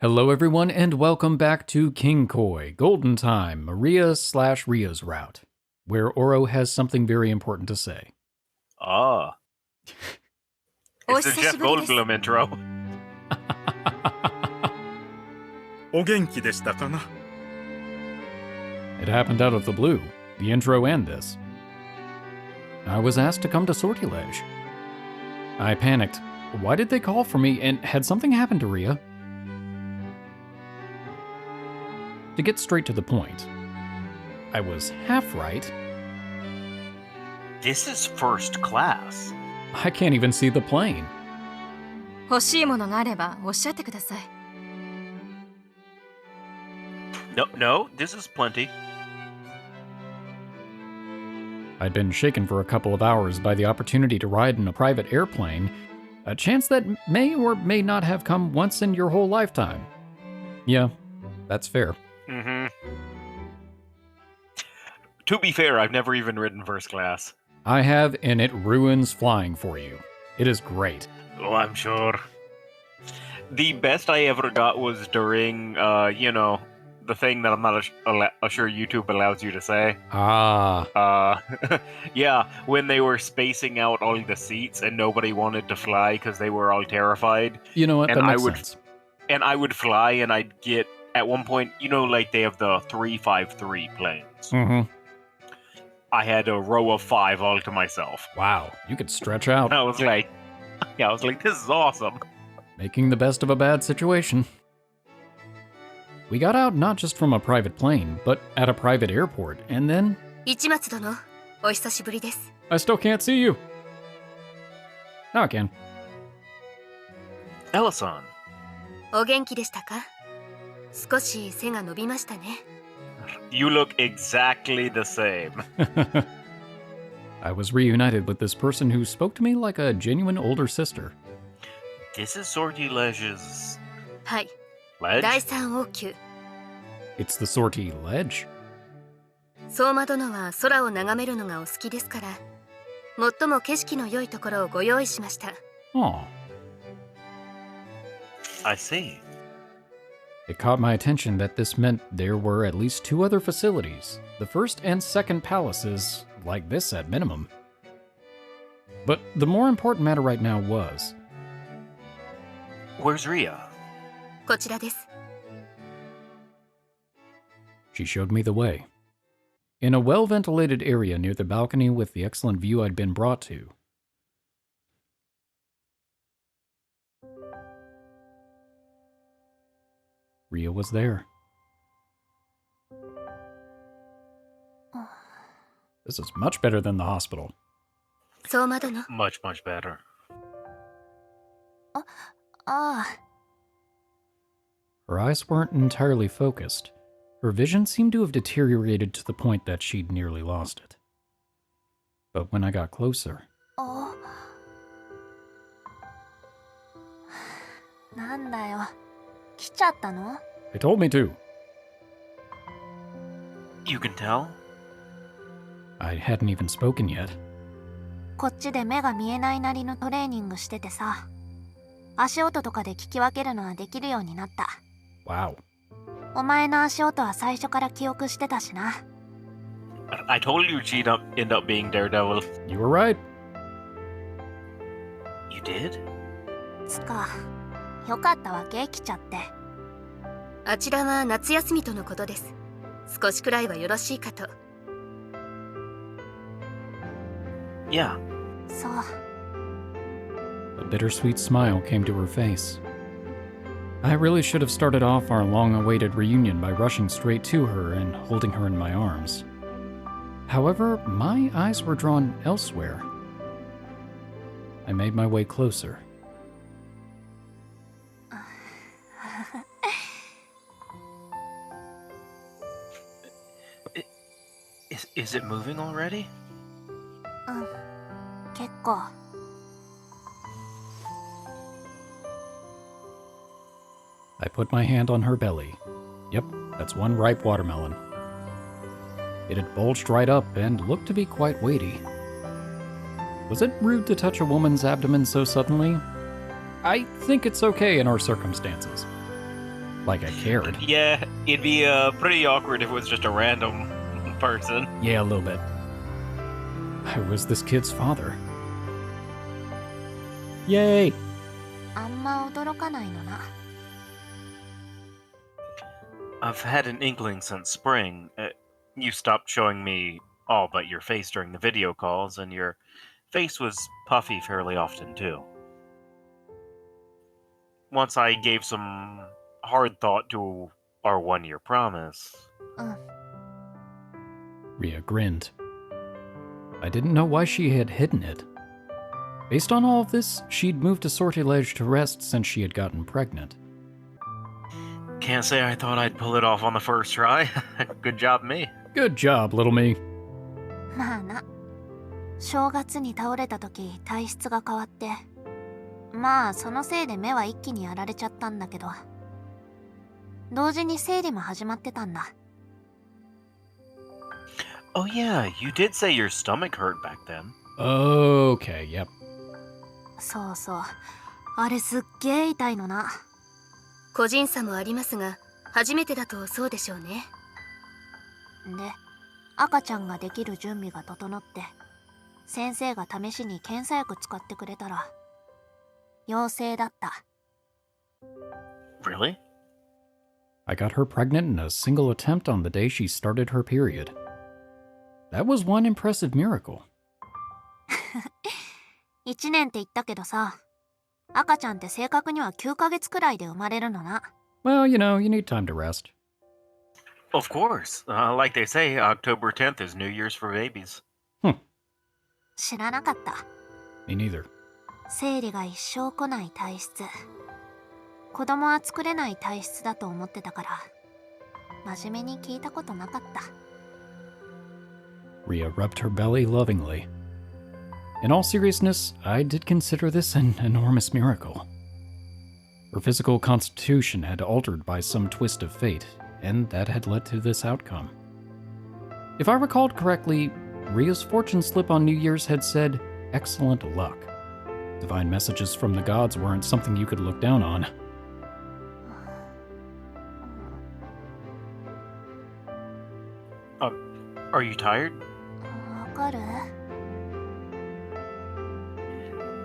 Hello everyone and welcome back to Kinkoi, Golden Time, Maria/Ria's route, where Ouro has something very important to say. Ah. It's the Jeff Goldblum intro. お元気でしたかな? It happened out of the blue, the intro and this. I was asked to come to Sortilège. I panicked. Why did they call for me, and had something happened to Ria? To get straight to the point, I was half right. This is first class. I can't even see the plane. 欲しいものがあればおっしゃってください。 No, this is plenty. I'd been shaken for a couple of hours by the opportunity to ride in a private airplane, a chance that may or may not have come once in your whole lifetime. Yeah, that's fair. Mm-hmm. To be fair, I've never even ridden first class. I have, and it ruins flying for you. It is great. Oh, I'm sure. The best I ever got was during, the thing that I'm not sure YouTube allows you to say. Yeah, when they were spacing out all the seats and nobody wanted to fly because they were all terrified. You know what, and that makes sense. And I would fly and I'd get, at one point, like they have the 353 planes. Mm-hmm. I had a row of 5 all to myself. Wow, you could stretch out. I was like, this is awesome. Making the best of a bad situation. We got out not just from a private plane, but at a private airport, and then... 市松殿、お久しぶりです。 I still can't see you. Now I can. Ella-san. お元気でしたか？少し背が伸びましたね。 You look exactly the same. I was reunited with this person who spoke to me like a genuine older sister. This is Sortilège's はい、 ledge? 第三王宮。 It's the Sortilège? 相馬殿は空を眺めるのがお好きですから、最も景色の良いところをご用意しました。 Aw. I see. It caught my attention that this meant there were at least 2 other facilities, the first and second palaces, like this at minimum. But the more important matter right now was... Where's Ria? こちらです。 She showed me the way. In a well-ventilated area near the balcony with the excellent view I'd been brought to. Ria was there. This is much better than the hospital. 相馬殿。 Much better. ああ。 Her eyes weren't entirely focused. Her vision seemed to have deteriorated to the point that she'd nearly lost it. But when I got closer... なんだよ。来ちゃったの? They told me to. You can tell? I hadn't even spoken yet. こっちで目が見えないなりのトレーニングしててさ。足音とかで聞き分けるのはできるようになった。 Wow. お前の足音は最初から記憶してたしな。I told you she'd end up being Daredevil. You were right. You did? つか、よかったわけ来ちゃって。あちらは夏休みとのことです。少しくらいはよろしいかと。 Yeah. そう。 A bittersweet smile came to her face. I really should have started off our long-awaited reunion by rushing straight to her and holding her in my arms. However, my eyes were drawn elsewhere. I made my way closer. Is it moving already? 結構。 I put my hand on her belly. Yep, that's one ripe watermelon. It had bulged right up and looked to be quite weighty. Was it rude to touch a woman's abdomen so suddenly? I think it's okay in our circumstances. Like I cared. Yeah, it'd be pretty awkward if it was just a random person. Yeah, a little bit. I was this kid's father. Yay! あんま驚かないのな。 I've had an inkling since spring. You stopped showing me all but your face during the video calls, and your face was puffy fairly often, too. Once I gave some hard thought to our one-year promise. うん。 Rhea grinned. I didn't know why she had hidden it. Based on all of this, she'd moved to Sortilège to rest since she had gotten pregnant. Can't say I thought I'd pull it off on the first try. Good job, me. Good job, little me. まあな。正月に倒れた時体質が変わって。まあそのせいで目は一気にやられちゃったんだけど。同時に生理も始まってたんだ。 Oh yeah, you did say your stomach hurt back then. Okay, yep. そうそう。あれすっげー痛いのな。 個人差もありますが、初めてだとそうでしょうね。で、赤ちゃんができる準備が整って、先生が試しに検査薬使ってくれたら、陽性だった。 Really? I got her pregnant in a single attempt on the day she started her period. That was one impressive miracle. 1年って言ったけどさ、赤ちゃんって正確には9ヶ月くらいで生まれるのな。 Well, you know, you need time to rest. Of course. Like they say, October 10th is New Year's for babies. 知らなかった。 Me neither. 生理が一生来ない体質。子供は作れない体質だと思ってたから、真面目に聞いたことなかった。 Rhea rubbed her belly lovingly. In all seriousness, I did consider this an enormous miracle. Her physical constitution had altered by some twist of fate, and that had led to this outcome. If I recalled correctly, Rhea's fortune slip on New Year's had said, "Excellent luck." Divine messages from the gods weren't something you could look down on. Are you tired? わかる？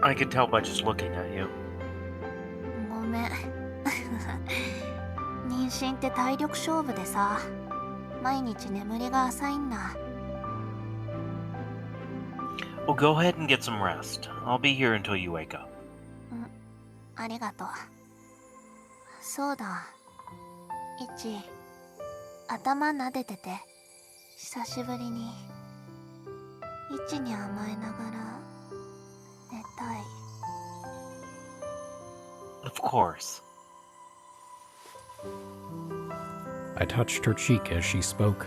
I could tell by just looking at you. ごめん。妊娠って体力勝負でさ、毎日眠りが浅いんだ。 Well, go ahead and get some rest. I'll be here until you wake up. ありがとう。そうだ。イチ、頭撫でてて。久しぶりに。イチに甘えながら寝たい。 Of course. I touched her cheek as she spoke.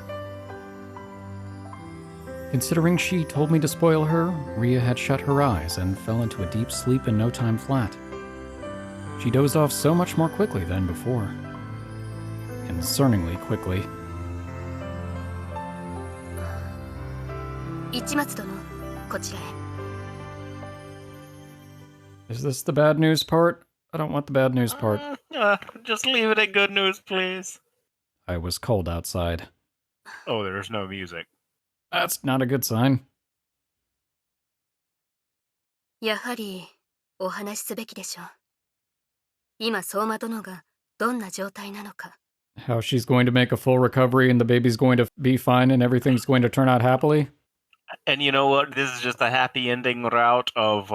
Considering she told me to spoil her, Rhea had shut her eyes and fell into a deep sleep in no time flat. She dozed off so much more quickly than before. Concerningly quickly. 市松殿、こちらへ。 Is this the bad news part? I don't want the bad news part. Just leave it at good news, please. I was cold outside. Oh, there's no music. That's not a good sign. やはりお話しすべきでしょう。今相馬殿がどんな状態なのか。 How she's going to make a full recovery and the baby's going to be fine and everything's going to turn out happily? And you know what? This is just a happy ending route of,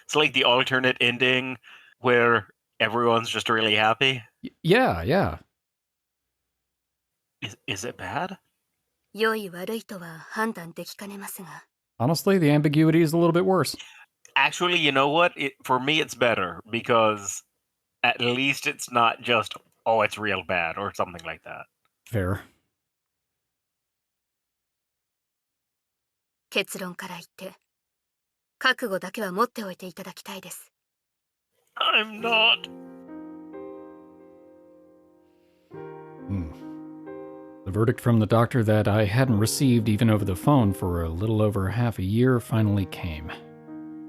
it's like the alternate ending where everyone's just really happy. Yeah. Is it bad? 良い悪いとは判断できかねますが。 Honestly, the ambiguity is a little bit worse. Actually, you know what? For me, it's better because at least it's not just, oh, it's real bad or something like that. Fair. 結論から言って、覚悟だけは持っておいていただきたいです。 I'm not. The verdict from the doctor that I hadn't received even over the phone for a little over half a year finally came.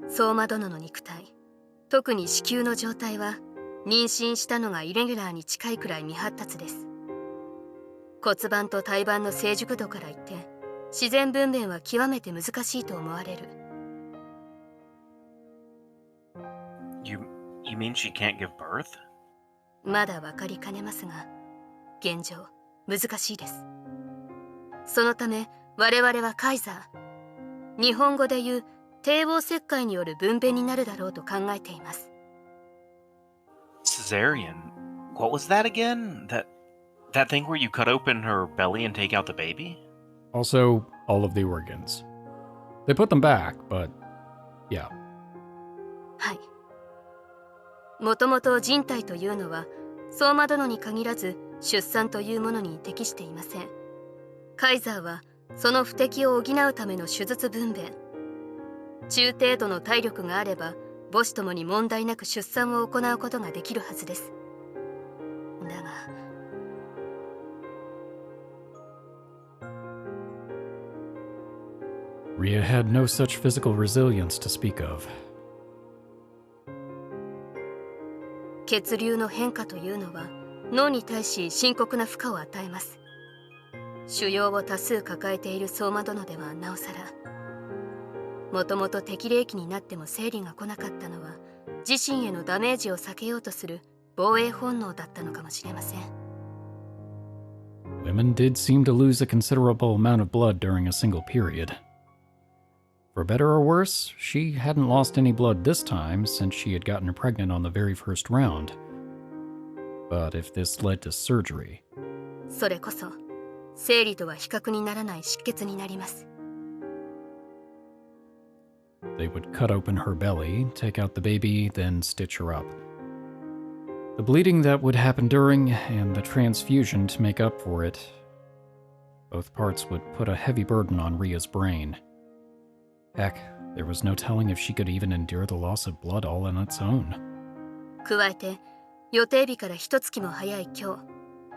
相馬殿の肉体、特に子宮の状態は妊娠したのがイレギュラーに近いくらい未発達です。骨盤と胎盤の成熟度から言って自然分娩は極めて難しいと思われる。 You mean she can't give birth? まだ分かりかねますが、現状難しいです。そのため我々はカイザー、日本語で言う帝王切開による分娩になるだろうと考えています。 Cesarean? What was that again? That thing where you cut open her belly and take out the baby? Also, all of the organs. They put them back, but yeah. はい。もともと人体というのは相馬殿に限らず出産というものに適していません。カイザーはその不適を補うための手術分娩。中程度の体力があれば母子ともに問題なく出産を行うことができるはずです。だがRhea had no such physical resilience to speak of. 血流の変化というのは脳に対し深刻な負荷を与えます。腫瘍を多数抱えている相馬殿ではなおさら。もともと適齢期になっても生理が来なかったのは自身へのダメージを避けようとする防衛本能だったのかもしれません。 Women did seem to lose a considerable amount of blood during a single period. For better or worse, she hadn't lost any blood this time since she had gotten pregnant on the very first round. But if this led to surgery... それこそ生理とは比較にならない出血になります。 They would cut open her belly, take out the baby, then stitch her up. The bleeding that would happen during, and the transfusion to make up for it, both parts would put a heavy burden on Rhea's brain. Heck, there was no telling if she could even endure the loss of blood all on its own. 加えて予定日から一月も早い今日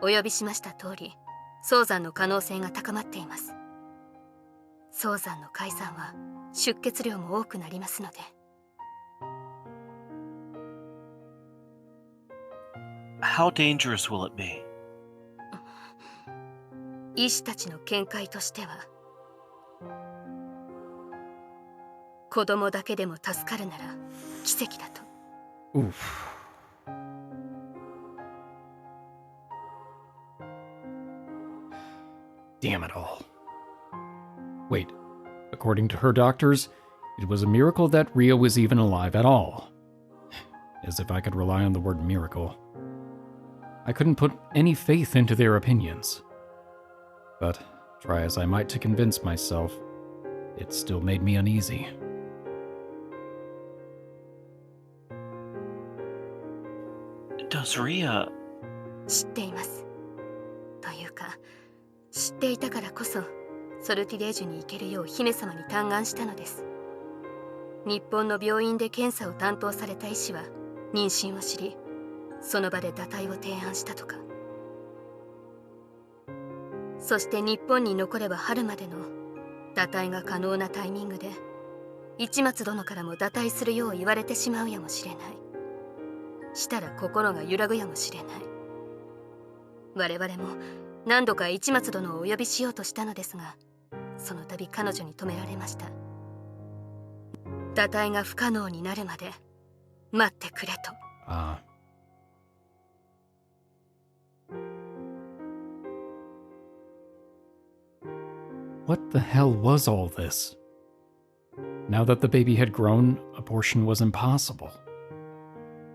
お呼びしました通り早産の可能性が高まっています。早産の解散は出血量も多くなりますので。 How dangerous will it be? 医師たちの見解としては子供だけでも助かるなら奇跡だと。 Oof. Damn it all. Wait, according to her doctors, it was a miracle that Rhea was even alive at all. As if I could rely on the word miracle. I couldn't put any faith into their opinions. But, try as I might to convince myself, it still made me uneasy. Does Rhea... 知っています。というか知っていたからこそソルティレージュに行けるよう姫様に嘆願したのです。日本の病院で検査を担当された医師は妊娠を知りその場で堕胎を提案したとか。そして日本に残れば春までの堕胎が可能なタイミングで市松殿からも堕胎するよう言われてしまうやもしれない。したら心が揺らぐやもしれない。我々も何度か市松殿をお呼びしようとしたのですがその度彼女に止められました。堕胎が不可能になるまで待ってくれと。What the hell was all this? Now that the baby had grown, abortion was impossible.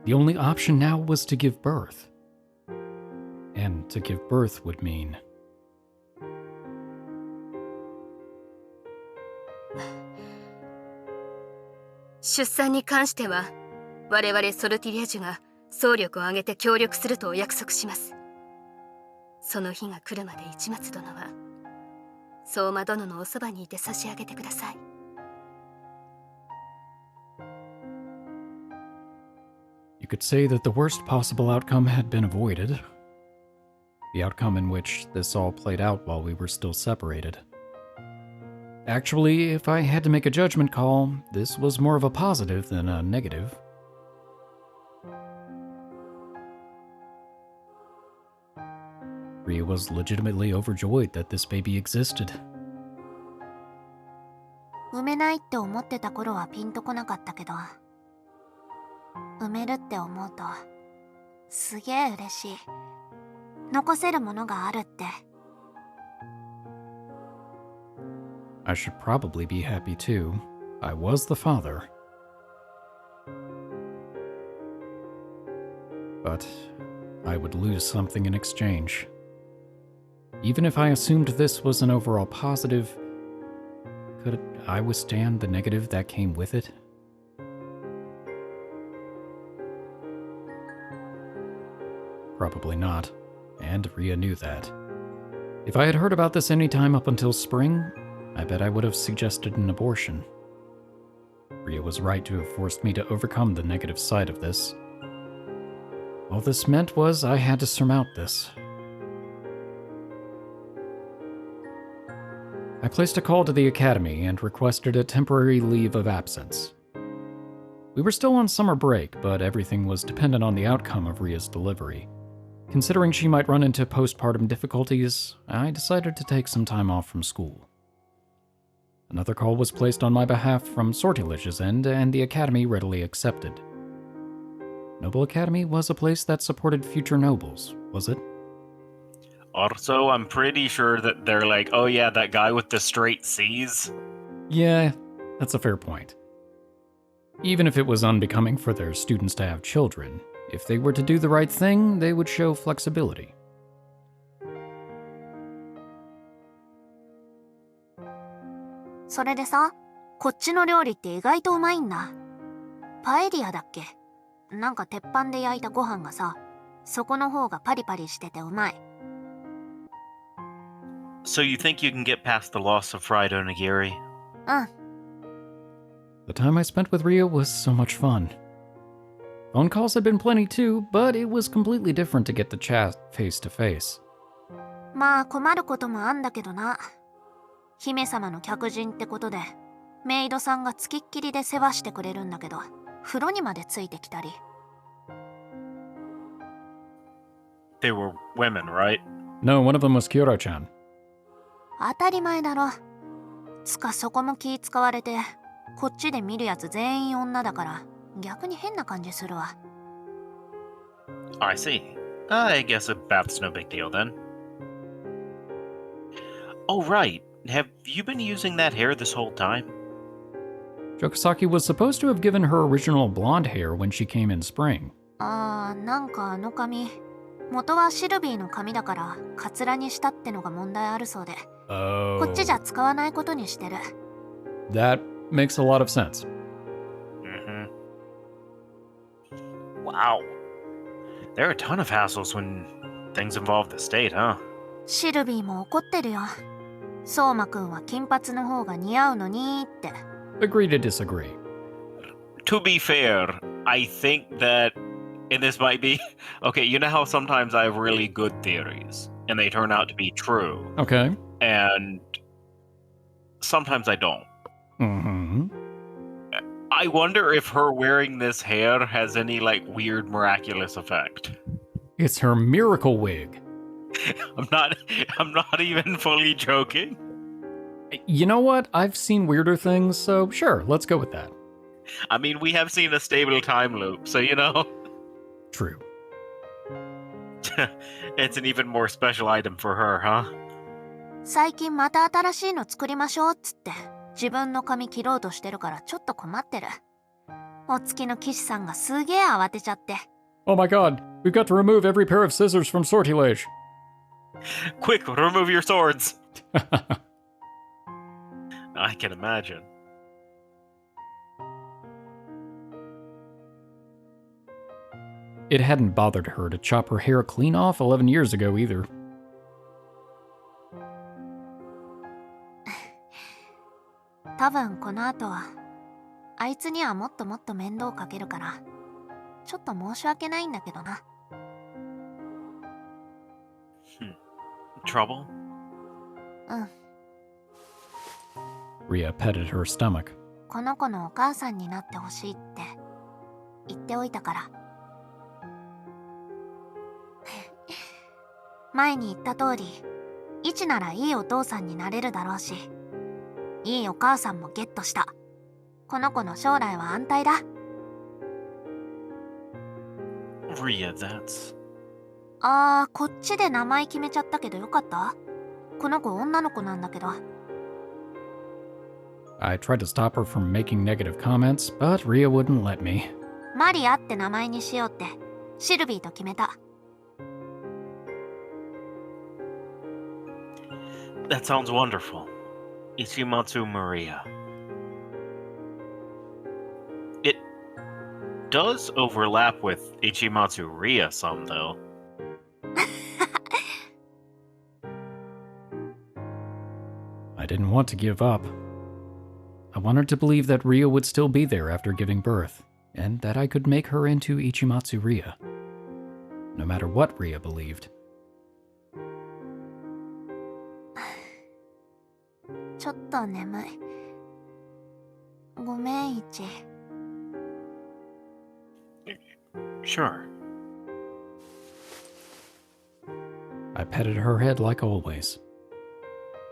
The only option now was to give birth. And to give birth would mean... 出産に関しては我々ソルティリアジュが総力を挙げて協力するとお約束します。その日が来るまで市松殿は相馬殿のおそばにいて差し上げてください。You could say that the worst possible outcome had been avoided. The outcome in which this all played out while we were still separated. Actually, if I had to make a judgment call, this was more of a positive than a negative. Ria was legitimately overjoyed that this baby existed. 産めないって思ってた頃はピンとこなかったけど、産めるって思うとすげえ嬉しい。残せるものがあるって。 I should probably be happy too. I was the father. But I would lose something in exchange. Even if I assumed this was an overall positive, could I withstand the negative that came with it? Probably not, and Ria knew that. If I had heard about this any time up until spring, I bet I would have suggested an abortion. Ria was right to have forced me to overcome the negative side of this. All this meant was I had to surmount this. I placed a call to the academy and requested a temporary leave of absence. We were still on summer break, but everything was dependent on the outcome of Ria's delivery. Considering she might run into postpartum difficulties, I decided to take some time off from school. Another call was placed on my behalf from Sortilége's end, and the academy readily accepted. Noble Academy was a place that supported future nobles, was it? Also, I'm pretty sure that they're like, oh yeah, that guy with the straight C's. Yeah, that's a fair point. Even if it was unbecoming for their students to have children, if they were to do the right thing, they would show flexibility. それでさ、こっちの料理って意外とうまいんだ。パエリアだっけ？なんか鉄板で焼いたご飯がさ、そこの方がパリパリしててうまい。So you think you can get past the loss of fried onigiri? うん。 The time I spent with Ria was so much fun. Phone calls had been plenty too, but it was completely different to get to chat face to face. まあ困ることもあんだけどな。姫様の客人ってことで、メイドさんがつきっきりで世話してくれるんだけど、風呂にまでついてきたり。They were women, right? No, one of them was Kyoro-chan. 当たり前だろ。つかそこも気使われて、こっちで見るやつ全員女だから、逆に変な感じするわ。I see. I guess a bath's no big deal then. Oh, right. Have you been using that hair this whole time? Jokosaki was supposed to have given her original blonde hair when she came in spring. あー、なんかあの髪、元はシルビーの髪だから、カツラにしたってのが問題あるそうで、こっちじゃ使わないことにしてる。That makes a lot of sense. Mm-hmm. Wow. There are a ton of hassles when things involve the state, huh? シルビーも怒ってるよ。相馬くんは金髪の方が似合うのにって。Agree to disagree. To be fair, I think that, and this might be, okay, you know how sometimes I have really good theories, and they turn out to be true. Okay. And sometimes I don't. Mm-hmm. I wonder if her wearing this hair has any, like, weird miraculous effect. It's her miracle wig. I'm not even fully joking. You know what? I've seen weirder things, so sure, let's go with that. I mean, we have seen a stable time loop, so you know. True. It's an even more special item for her, huh? 最近また新しいの作りましょうっつって、自分の髪切ろうとしてるからちょっと困ってる。お月の騎士さんがすげえ慌てちゃって。Oh my god, we've got to remove every pair of scissors from Sortilège. Quick, remove your swords! I can imagine. It hadn't bothered her to chop her hair clean off 11 years ago either. 多分この後は、あいつにはもっともっと面倒かけるから、ちょっと申し訳ないんだけどな。Trouble? うん。 Ria petted her stomach. この子のお母さんになってほしいって言っておいたから。前に言った通り、イチならいいお父さんになれるだろうし、いいお母さんもゲットした。この子の将来は安泰だ。Rhea, that's... こっちで名前決めちゃったけどよかった？この子女の子なんだけど。I tried to stop her from making negative comments, but Rhea wouldn't let me. マリアって名前にしようってシルビーと決めた。That sounds wonderful. Ichimatsu Maria. It does overlap with Ichimatsu Rhea some, though. I didn't want to give up. I wanted to believe that Rhea would still be there after giving birth, and that I could make her into Ichimatsu Rhea. No matter what Rhea believed. ちょっと眠い。ごめん、イチ。Sure. I petted her head like always.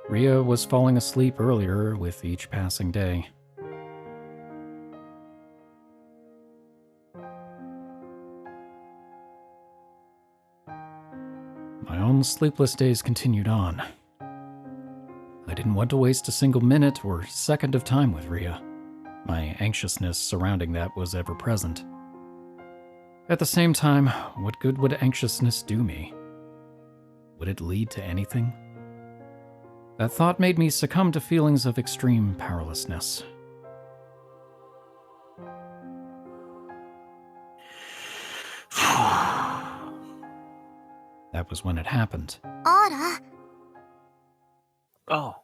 Rhea was falling asleep earlier with each passing day. My own sleepless days continued on. I didn't want to waste a single minute or second of time with Rhea. My anxiousness surrounding that was ever present. At the same time, what good would anxiousness do me? Would it lead to anything? That thought made me succumb to feelings of extreme powerlessness. That was when it happened. オーラ、 Oh.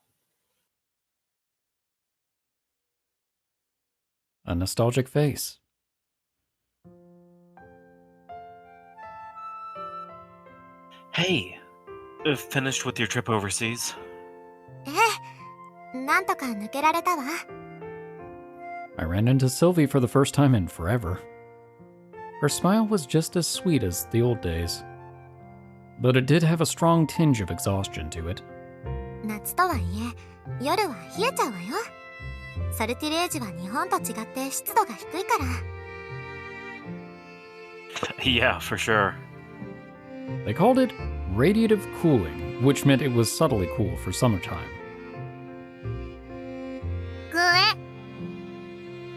A nostalgic face. Hey, finished with your trip overseas? なんとか抜けられたわ。 I ran into Sylvie for the first time in forever. Her smile was just as sweet as the old days. But it did have a strong tinge of exhaustion to it. 夏とはいえ、夜は冷えちゃうわよ。ソルティレージは日本と違って湿度が低いから。 Yeah, for sure. They called it radiative cooling, which meant it was subtly cool for summertime. ぐえ。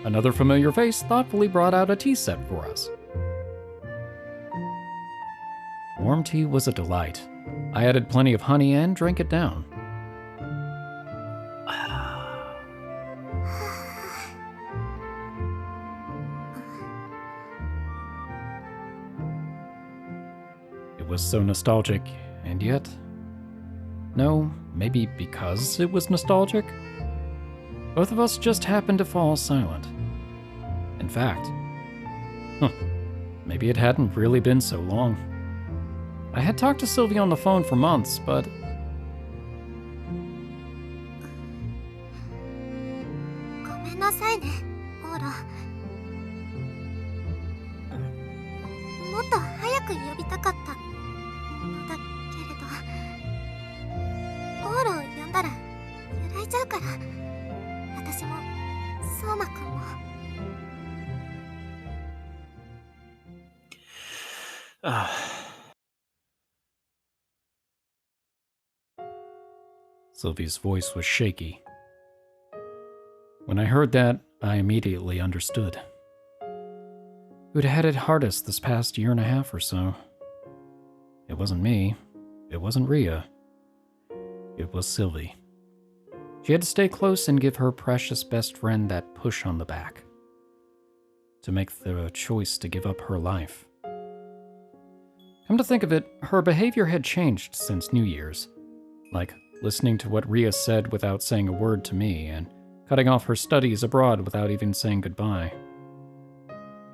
Another familiar face thoughtfully brought out a tea set for us. Warm tea was a delight. I added plenty of honey and drank it down. It was so nostalgic, and yet... No, maybe because it was nostalgic? Both of us just happened to fall silent. In fact, maybe it hadn't really been so long. I had talked to Sylvie on the phone for months, but... ごめんなさいね、オーラ。もっと早く呼びたかったのだけれど、オーラを呼んだら揺らいじゃうから、私も相馬くんも。 Sylvie's voice was shaky. When I heard that, I immediately understood. Who'd had it hardest this past year and a half or so? It wasn't me. It wasn't Rhea. It was Sylvie. She had to stay close and give her precious best friend that push on the back. To make the choice to give up her life. Come to think of it, her behavior had changed since New Year's. Like listening to what Rhea said without saying a word to me, and cutting off her studies abroad without even saying goodbye.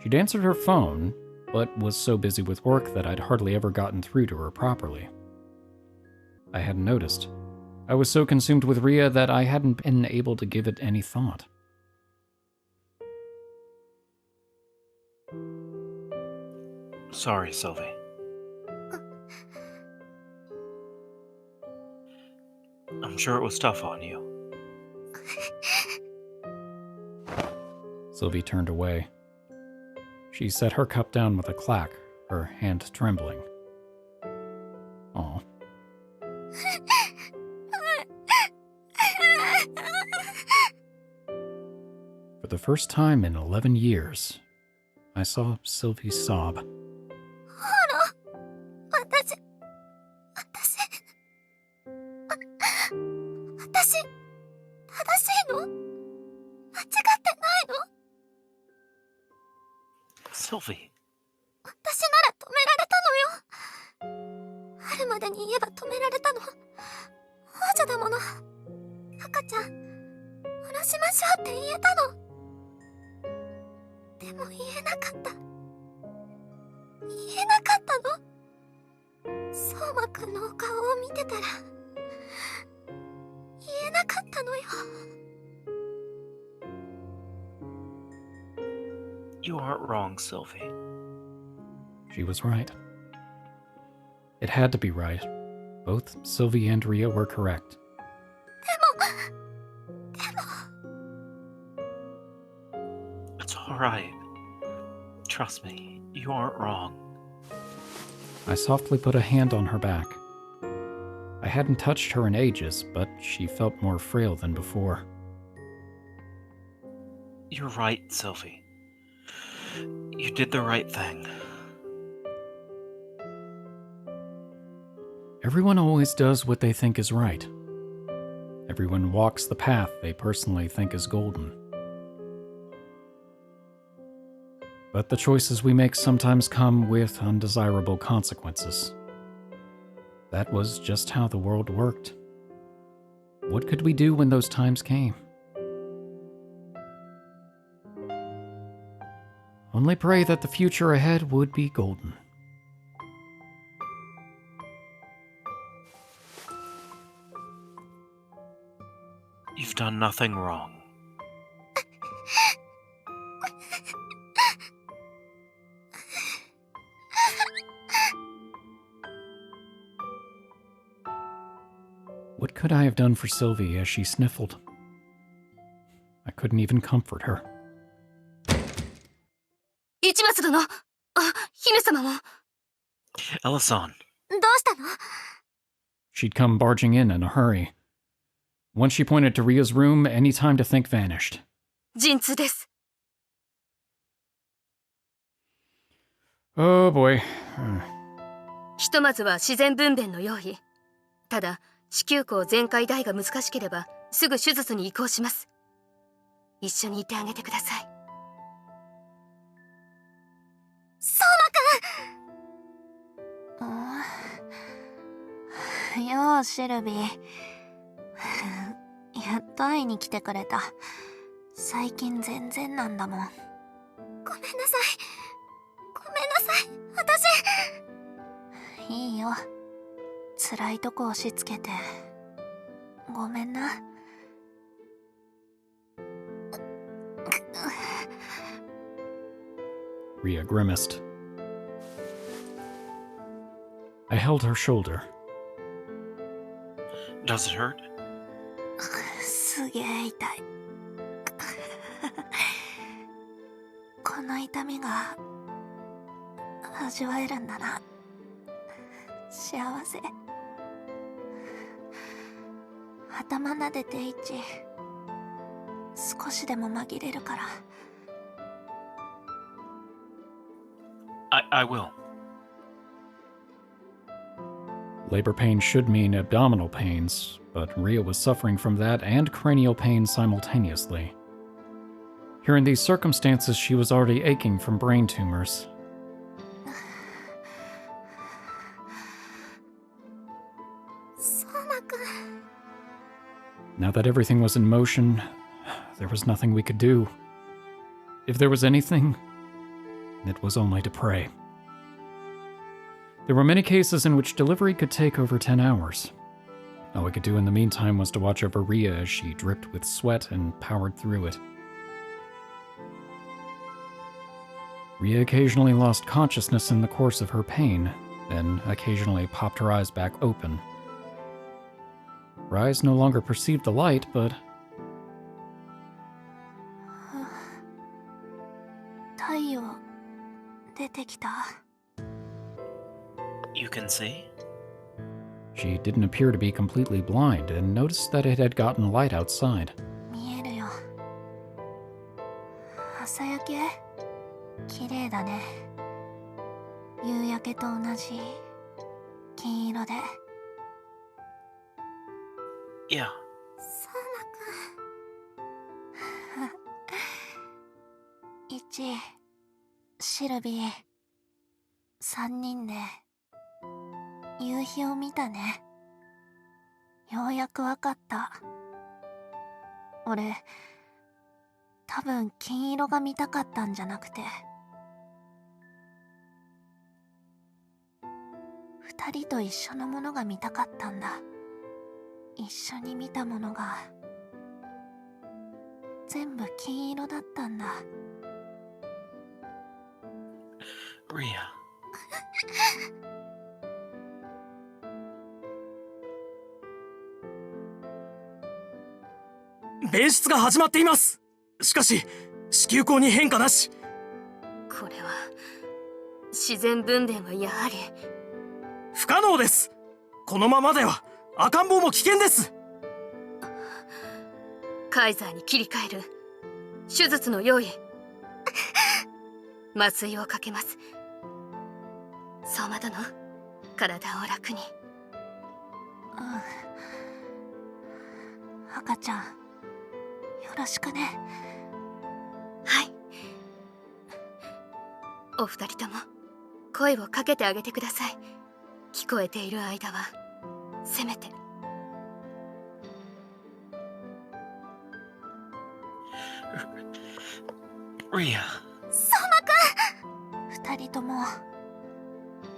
She'd answered her phone, but was so busy with work that I'd hardly ever gotten through to her properly. I hadn't noticed. I was so consumed with Rhea that I hadn't been able to give it any thought. Sorry, Sylvie. I'm sure it was tough on you. Sylvie turned away. She set her cup down with a clack, her hand trembling. Aw. For the first time in 11 years, I saw Sylvie sob. 私正しいの？間違ってないの？ Sylvie, 私なら止められたのよ。春までに言えば止められたの。王女だもの。赤ちゃん、下ろしましょうって言えたの。でも言えなかった。言えなかったの。相馬くんのお顔を見てたら言えなかったのよ。 you aren't wrong, Sylvie. She was right. It had to be right. Both Sylvie and Ria were correct. でも It's alright. Trust me, you aren't wrong. I softly put a hand on her back. I hadn't touched her in ages, but she felt more frail than before. You're right, Sylvie. You did the right thing. Everyone always does what they think is right. Everyone walks the path they personally think is golden. But the choices we make sometimes come with undesirable consequences. That was just how the world worked. What could we do when those times came? Only pray that the future ahead would be golden. You've done nothing wrong. What could I have done for Sylvie as she sniffled? I couldn't even comfort her. 市松殿、姫様も。 Ella-san, どうしたの？ She'd come barging in a hurry. Once she pointed to Ria's room, any time to think vanished. 陣痛です。 Oh boy. ひとまずは自然分娩の用意。ただ、子宮口全開大が難しければ、すぐ手術に移行します。一緒にいてあげてください。相馬くん。よう、シルビー。やっと会いに来てくれた。最近全然なんだもん。ごめんなさい。ごめんなさい。私。いいよ。辛いとこ押し付けて。ごめんな。Ria grimaced. I held her shoulder. does it hurt? すげえ痛い。この痛みが味わえるんだな。幸せ。頭撫でていち。少しでも紛れるから。I will. Labor pain should mean abdominal pains, but Ria was suffering from that and cranial pain simultaneously. Here in these circumstances, she was already aching from brain tumors. Now that everything was in motion, there was nothing we could do. If there was anything, it was only to pray. There were many cases in which delivery could take over 10 hours. All we could do in the meantime was to watch over Ria as she dripped with sweat and powered through it. Ria occasionally lost consciousness in the course of her pain, then occasionally popped her eyes back open. Her eyes no longer perceived the light, but 太陽出てきた。 You can see? she didn't appear to be completely blind and noticed that it had gotten light outside. 見えるよ。朝焼け綺麗だね。夕焼けと同じ金色で。 Yeah. サーマくん。イチ、シルビー、3人で夕日を見たね。ようやくわかった。俺、多分金色が見たかったんじゃなくて、2人と一緒のものが見たかったんだ。一緒に見たものが全部金色だったんだ。 Ria. 弁出が始まっています。しかし子宮口に変化なし。これは自然分娩はやはり不可能です。このままでは赤ん坊も危険です。カイザーに切り替える。手術の用意。麻酔をかけます。相馬殿、体を楽に。うん。赤ちゃん、よろしくね。はい。お二人とも声をかけてあげてください。聞こえている間はせめて。 Ria. 相馬くん。2人とも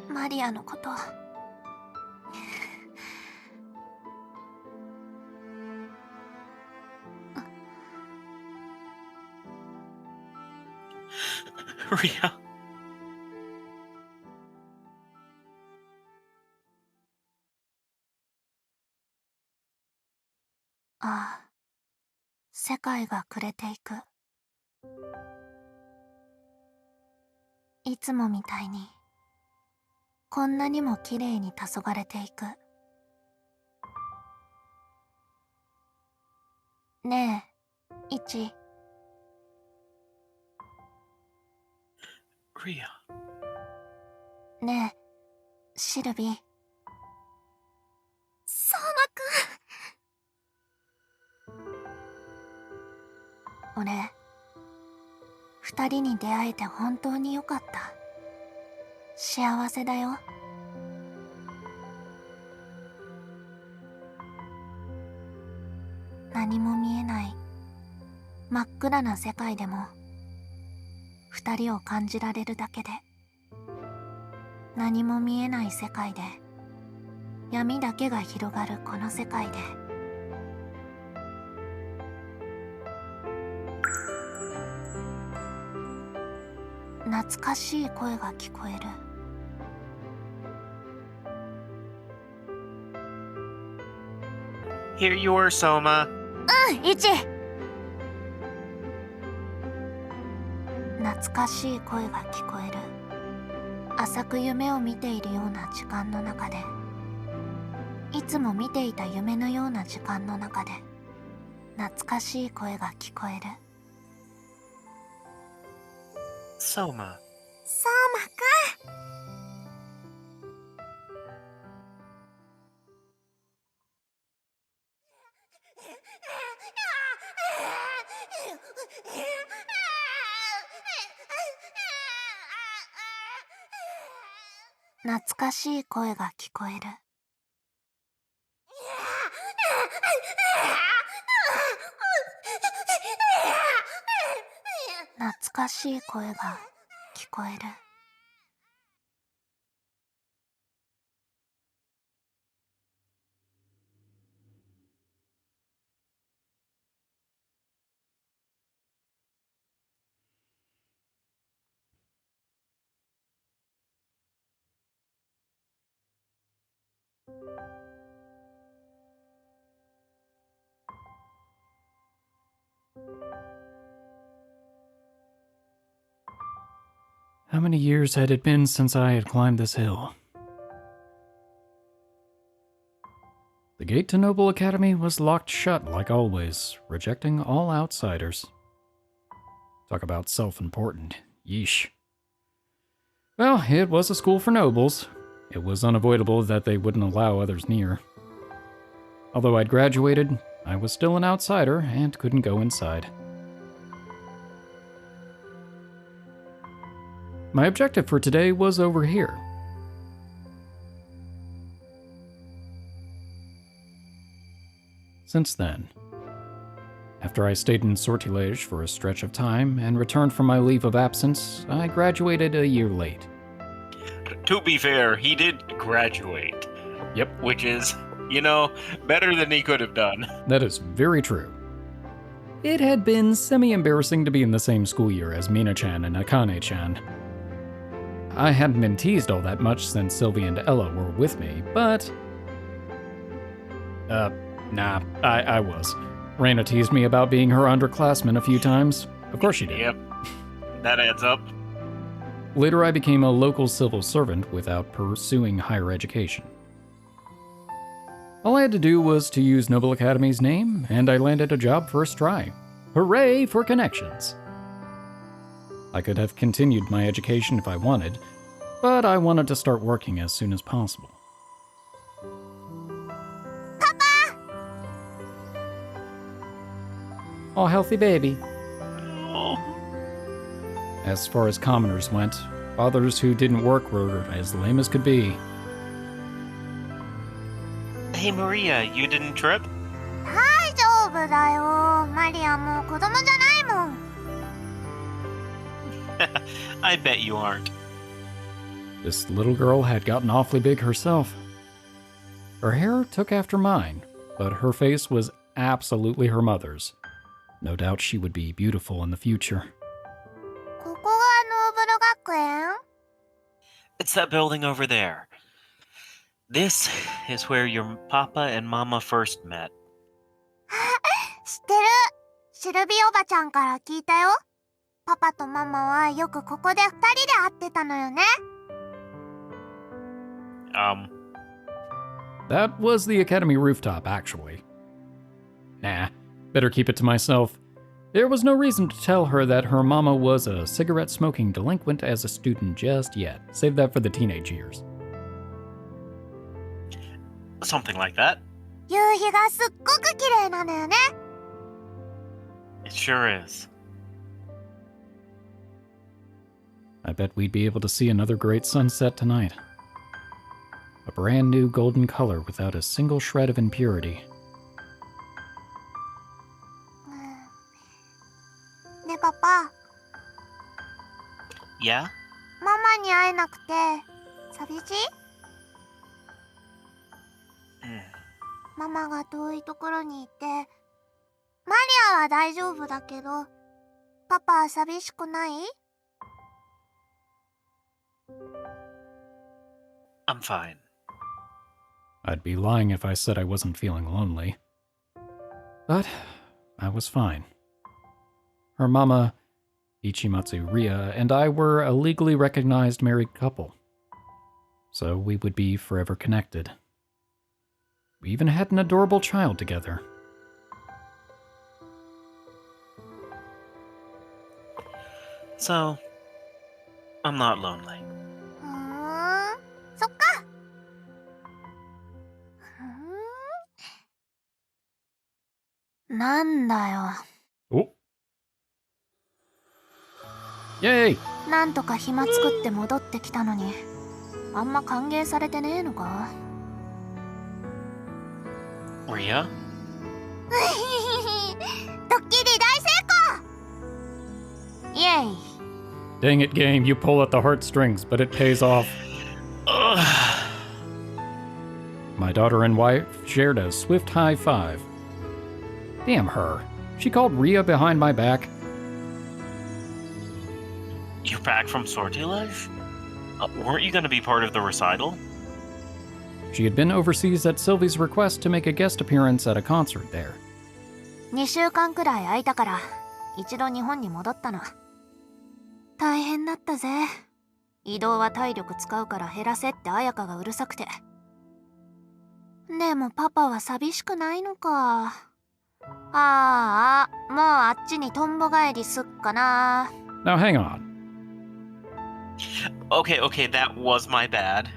マリアのこと。 Ria. ああ、世界が暮れていく。いつもみたいにこんなにも綺麗に黄昏れていく。ねえ、イチ。 Ria. ねえ、シルビー。相馬くん。俺、2人に出会えて本当によかった。幸せだよ。何も見えない真っ暗な世界でも2人を感じられるだけで、何も見えない世界で闇だけが広がるこの世界で、懐かしい声が聞こえる。 Here you are, Soma. イチ。懐かしい声が聞こえる。浅く夢を見ているような時間の中で、いつも見ていた夢のような時間の中で、懐かしい声が聞こえる。 Soma. 相馬くん。懐かしい声が聞こえる。懐かしい声が聞こえる。How many years had it been since I had climbed this hill? The gate to Noble Academy was locked shut like always, rejecting all outsiders. Talk about self-important. Yeesh. Well, it was a school for nobles. It was unavoidable that they wouldn't allow others near. Although I'd graduated, I was still an outsider and couldn't go inside. My objective for today was over here. Since then, after I stayed in Sortilège for a stretch of time and returned from my leave of absence, I graduated a year late. To be fair, he did graduate. Yep. Which is, better than he could have done. That is very true. It had been semi-embarrassing to be in the same school year as Mina-chan and Akane-chan. I hadn't been teased all that much since Sylvie and Ella were with me, but... I was. Raina teased me about being her underclassman a few times. Of course she did. Yep. That adds up. Later I became a local civil servant without pursuing higher education. All I had to do was to use Noble Academy's name, and I landed a job first try. Hooray for connections! I could have continued my education if I wanted, but I wanted to start working as soon as possible. Oh, healthy baby. Oh. As far as commoners went, fathers who didn't work were as lame as could be. Hey Maria, you didn't trip? 大丈夫だよ。マリアもう子供じゃないもん。I bet you aren't. This little girl had gotten awfully big herself. Her hair took after mine, but her face was absolutely her mother's. No doubt she would be beautiful in the future. ここがノーブル学園? It's that building over there. This is where your papa and mama first met. 知ってる。シルビーおばちゃんから聞いたよ。パパとママはよくここで2人で会ってたのよね。That was the Academy rooftop, actually. Nah, better keep it to myself. There was no reason to tell her that her mama was a cigarette-smoking delinquent as a student just yet. Save that for the teenage years. Something like that. 夕日がすっごく綺麗なのよね。It sure is. I bet we'd be able to see another great sunset tonight. A brand new golden color without a single shred of impurity. ねえパパ。Yeah? ママに会えなくて寂しい？ママが遠いところにいて、マリアは大丈夫だけど、パパは寂しくない？ I'm fine. I'd be lying if I said I wasn't feeling lonely. But I was fine. Her mama, Ichimatsu Ria, and I were a legally recognized married couple. So we would be forever connected. We even had an adorable child together. So, I'm not lonely. そっか。なんだよ。Oh. Yay! なんとか暇作って戻ってきたのに、あんま歓迎されてねえのかRia? ドッキリ大成功！イエイ！ Dang it, game, you pull at the heartstrings, but it pays off. My daughter and wife shared a swift high five. Damn her. She called Ria behind my back. You're back from Sortilège? Weren't you going to be part of the recital? She had been overseas at Sylvie's request to make a guest appearance at a concert there. 2週間くらい空いたから、一度日本に戻ったの。大変だったぜ。移動は体力使うから減らせって彩香がうるさくて。でもパパは寂しくないのか。ああ、もうあっちにとんぼ返りすっかな。 Now hang on. Okay, that was my bad.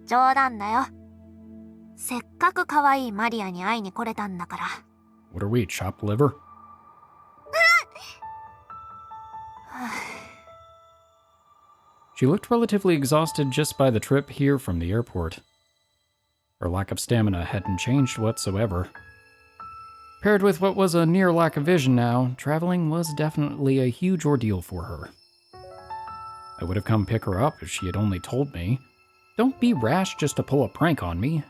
冗談だよ。せっかく可愛いマリアに会いに来れたんだから。 What are we, chopped liver? She looked relatively exhausted just by the trip here from the airport. Her lack of stamina hadn't changed whatsoever. Paired with what was a near lack of vision now, traveling was definitely a huge ordeal for her. I would have come pick her up if she had only told me. Don't be rash just to pull a prank on me.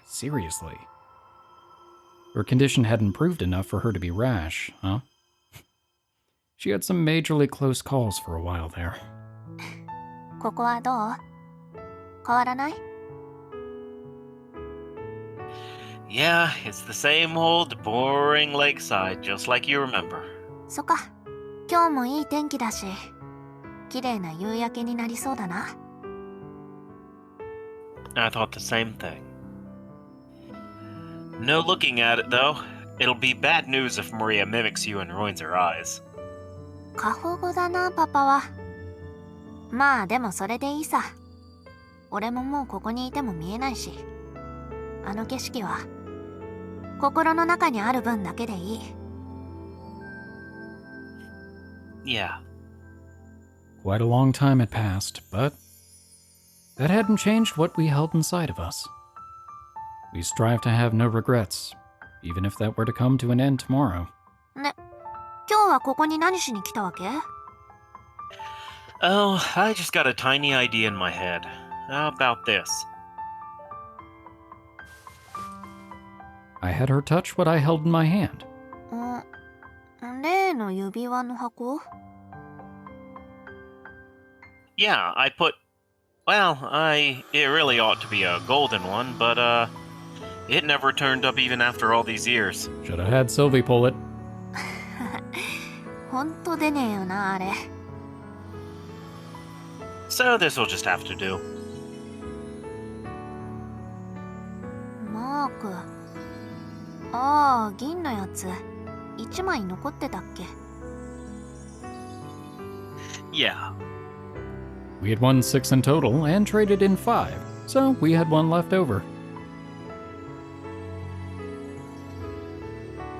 Seriously. Her condition hadn't improved enough for her to be rash, huh? She had some majorly close calls for a while there. ここはどう？変わらない？ Yeah, it's the same old boring lakeside, just like you remember. そっか。今日もいい天気だし、綺麗な夕焼けになりそうだな。 I thought the same thing. No looking at it, though. It'll be bad news if Maria mimics you and ruins her eyes. 過保護だな、パパは。まあでもそれでいいさ。俺ももうここにいても見えないし。あの景色は心の中にある分だけでいい。 Yeah. Quite a long time had passed, but that hadn't changed what we held inside of us. We strive to have no regrets, even if that were to come to an end tomorrow. ね、今日はここに何しに来たわけ？ Oh, I just got a tiny idea in my head. How about this? I had her touch what I held in my hand. 例の指輪の箱？ Yeah, I put... Well, it really ought to be a golden one, but, it never turned up even after all these years. Should have had Sylvie pull it. ほんと出ねえよな、あれ。 So this will just have to do. マーク。ああ、銀のやつ。1枚残ってたっけ？ Yeah. We had won 6 in total and traded in 5, so we had 1 left over.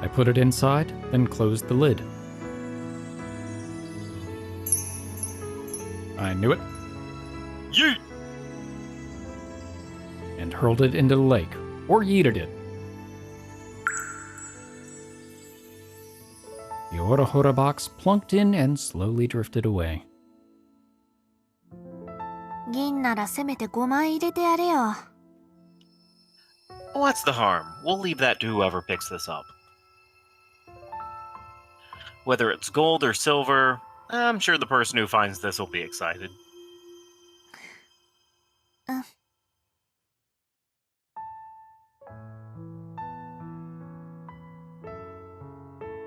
I put it inside, then closed the lid. I knew it. Yeet! And hurled it into the lake, or yeeted it. The Ouro box plunked in and slowly drifted away. 銀ならせめて5枚入れてやれよ。 What's the harm? We'll leave that to whoever picks this up. Whether it's gold or silver, I'm sure the person who finds this will be excited.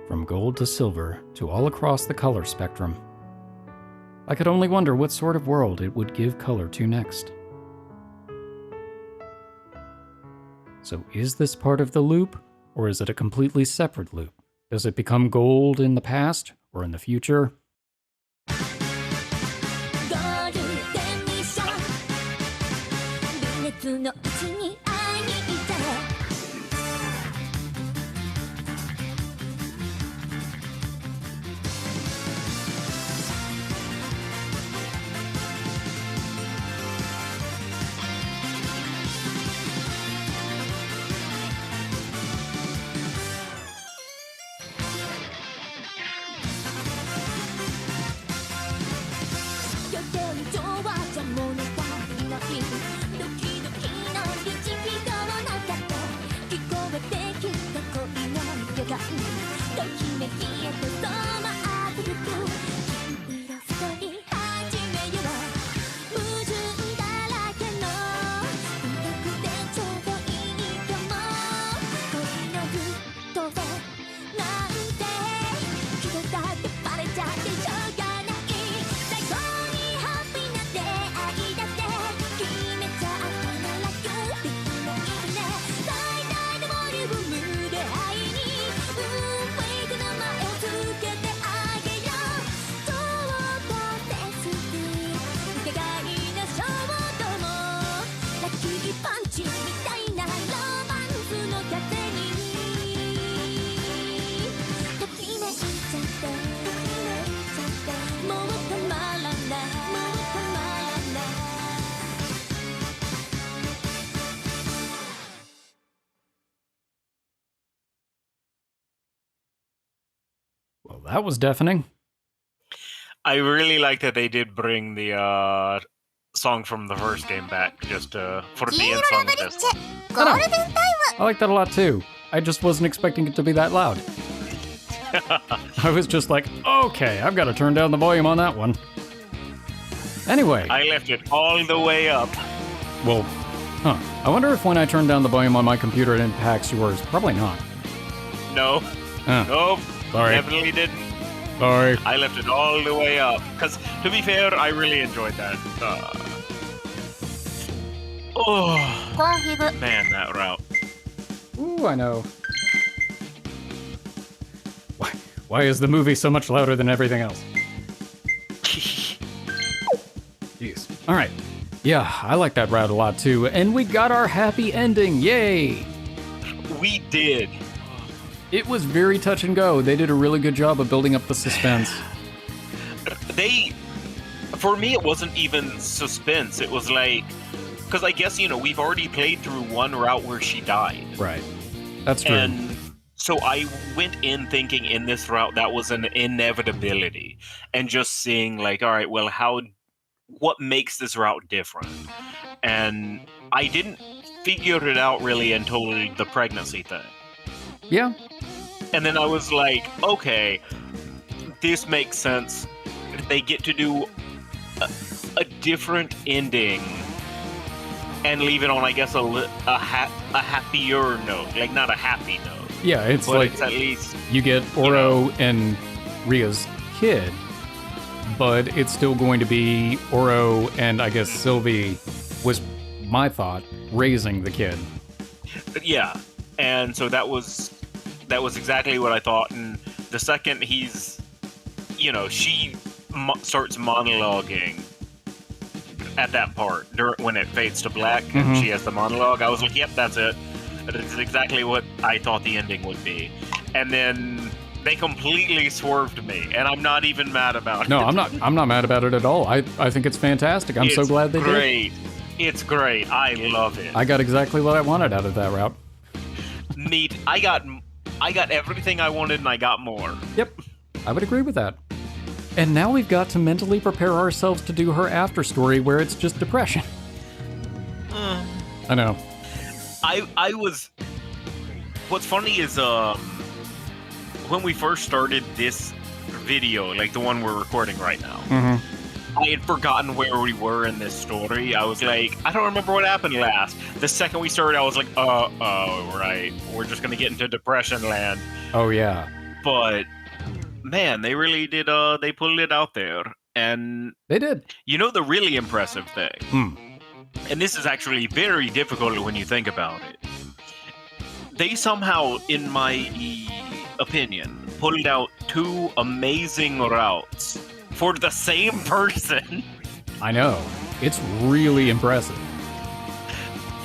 From gold to silver to all across the color spectrum. I could only wonder what sort of world it would give color to next. So is this part of the loop, or is it a completely separate loop? Does it become gold in the past or in the future? チみたいなロマンスの風にときめいちゃってもうたまらないもうたまらない Well, that was deafening. I really like that they did bring the song from the first game back, just for the end song of this one. ゴールデンタイム I like that a lot too. I just wasn't expecting it to be that loud. I was just like, okay, I've got to turn down the volume on that one. Anyway, I left it all the way up. well, I wonder if when I turned down the volume on my computer it impacts yours. Probably not. No, nope, Sorry. definitely didn't. Sorry. I left it all the way up. Because, to be fair, I really enjoyed that. Oh, コンフィグ man, that route. Ooh, I know. Why is the movie so much louder than everything else? Jeez. All right. Yeah, I like that route a lot too. And we got our happy ending. Yay! We did. It was very touch and go. They did a really good job of building up the suspense. For me, it wasn't even suspense. It was like, because I guess, we've already played through one route where she died. Right. That's true. And so I went in thinking in this route that was an inevitability. And just seeing like, all right, well, what makes this route different? And I didn't figure it out really until the pregnancy thing. Yeah. And then I was like, okay, this makes sense. They get to do a different ending and leave it on, I guess, a happier note. Like, not a happy note. Yeah, it's But like it's at least... you get Ouro and Ria's kid, but it's still going to be Ouro and I guess Sylvie was my thought, raising the kid. Yeah. And so that was exactly what I thought. And the second he's, she starts monologuing at that part when it fades to black and she has the monologue, I was like, yep, that's it. That's exactly what I thought the ending would be. And then they completely swerved me, and I'm not even mad about it. No, I'm not mad about it at all. I think it's fantastic. I'm so glad they did. It's great. I love it. I got exactly what I wanted out of that route. Neat. I got everything I wanted, and I got more. Yep, I would agree with that. And now we've got to mentally prepare ourselves to do her after story where it's just depression. I know. I was... What's funny is, when we first started this video, like the one we're recording right now, I had forgotten where we were in this story. I was like, I don't remember what happened last. The second we started, I was like, right. We're just gonna get into depression land. Oh, yeah. But, man, they really did, they pulled it out there. And... They did. The really impressive thing, and this is actually very difficult when you think about it, they somehow, in my opinion, pulled out two amazing routes for the same person. I know. It's really impressive.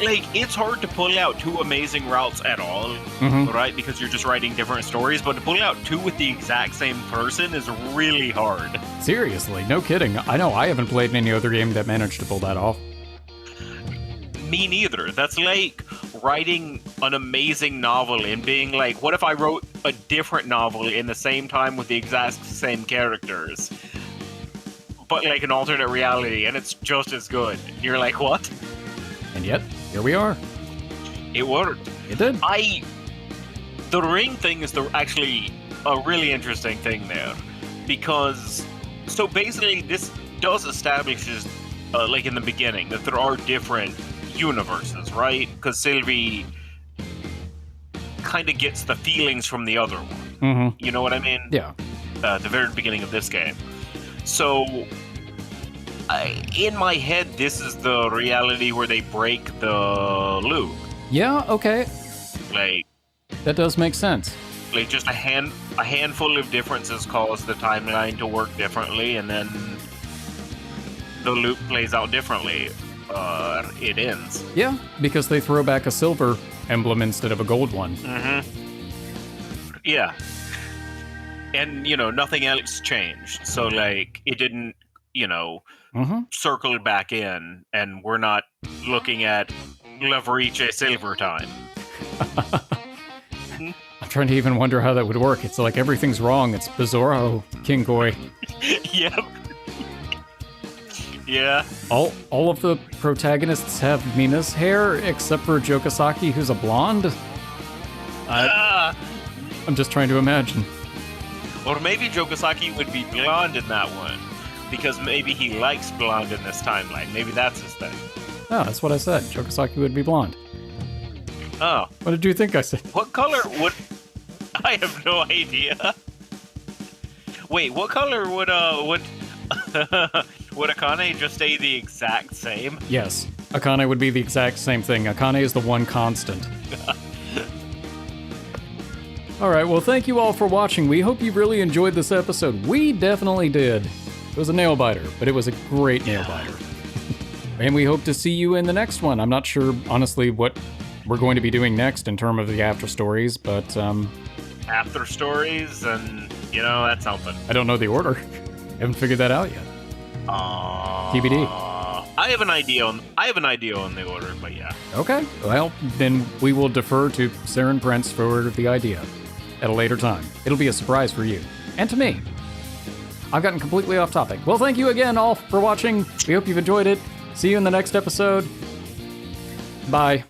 Like, it's hard to pull out two amazing routes at all, right? Because you're just writing different stories, but to pull out two with the exact same person is really hard. Seriously, no kidding. I know I haven't played any other game that managed to pull that off. Me neither. That's like writing an amazing novel and being like, what if I wrote a different novel in the same time with the exact same characters, but like an alternate reality, and it's just as good? And you're like, what? And yet, here we are. It worked. It did. The ring thing is actually a really interesting thing there, because so basically this does establish, like in the beginning, that there are different universes, right? Because Sylvie kind of gets the feelings from the other one. You know what I mean? Yeah. The very beginning of this game. So, in my head, this is the reality where they break the loop. Yeah, okay. Like, that does make sense. Like, just a handful of differences cause the timeline to work differently, and then the loop plays out differently. it ends. Yeah, because they throw back a silver emblem instead of a gold one. Yeah. And, nothing else changed. So, like, it didn't, circle back in, and we're not looking at Leverice Silver time. I'm trying to even wonder how that would work. It's like everything's wrong. It's Bizarro Kinkoi. Yep. Yeah. All of the protagonists have Mina's hair, except for Jokasaki, who's a blonde. I'm just trying to imagine. Or maybe Jokasaki would be blonde in that one, because maybe he likes blonde in this timeline. Maybe that's his thing. Oh, that's what I said. Jokasaki would be blonde. Oh. What did you think I said? What color would... I have no idea. Wait, what color would would Akane just stay the exact same? Yes, Akane would be the exact same thing. Akane is the one constant. Alright, well thank you all for watching. We hope you really enjoyed this episode. We definitely did. It was a nail biter, but it was a great nail biter. And we hope to see you in the next one. I'm not sure, honestly, what we're going to be doing next in terms of the after stories, but After stories, and that's something. I don't know the order. Haven't figured that out yet. TBD. I have an idea on the order, but yeah. Okay, well, then we will defer to Sarah and Prince for the idea at a later time. It'll be a surprise for you. And to me. I've gotten completely off topic. Well, thank you again all for watching. We hope you've enjoyed it. See you in the next episode. Bye.